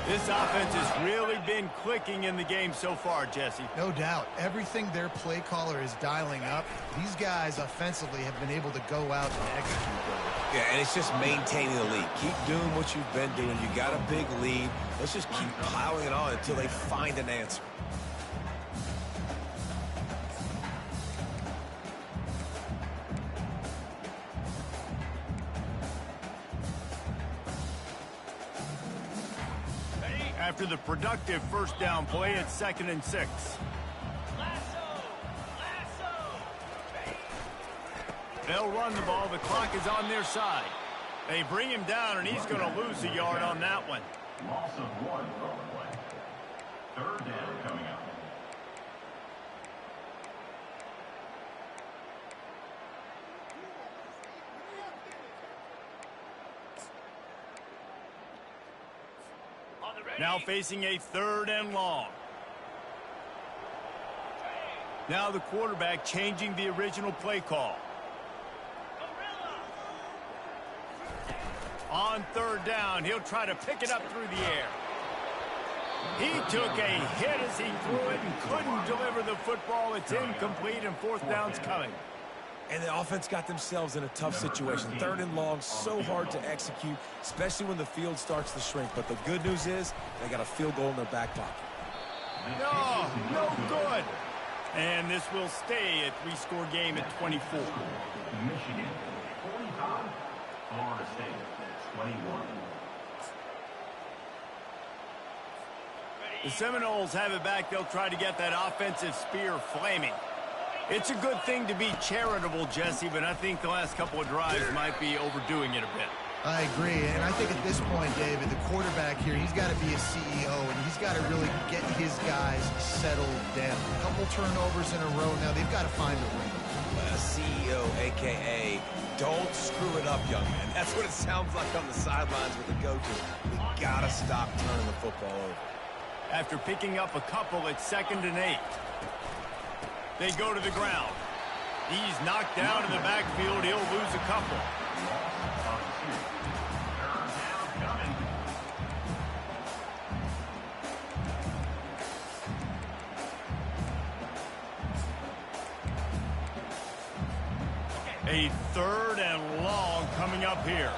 This offense has really been clicking in the game so far, Jesse. No doubt. Everything their play caller is dialing up, these guys offensively have been able to go out and execute them. Yeah, and it's just maintaining the lead. Keep doing what you've been doing. You got a big lead. Let's just keep piling it on until they find an answer. After the productive first down play, it's 2nd and 6. They'll run the ball. The clock is on their side. They bring him down, and he's going to lose a yard on that one. Loss of 1 on the play. 3rd down coming up. Now facing a 3rd and long. Now the quarterback changing the original play call. On 3rd down, he'll try to pick it up through the air. He took a hit as he threw it and couldn't deliver the football. It's incomplete, and 4th down's coming. And the offense got themselves in a tough situation. 3rd and long, so hard to execute, especially when the field starts to shrink. But the good news is they got a field goal in their back pocket. No good. And this will stay a 3-score game at 24. Michigan, 45. Florida State, 21. The Seminoles have it back. They'll try to get that offensive spear flaming. It's a good thing to be charitable, Jesse, but I think the last couple of drives might be overdoing it a bit. I agree, and I think at this point, David, the quarterback here, he's got to be a CEO, and he's got to really get his guys settled down. A couple turnovers in a row now. They've got to find a rhythm. CEO, a.k.a. don't screw it up, young man. That's what it sounds like on the sidelines with the coaches. We got to stop turning the football over. After picking up a couple at 2nd and 8. They go to the ground. He's knocked down in the backfield. He'll lose a couple. A 3rd and long coming up here.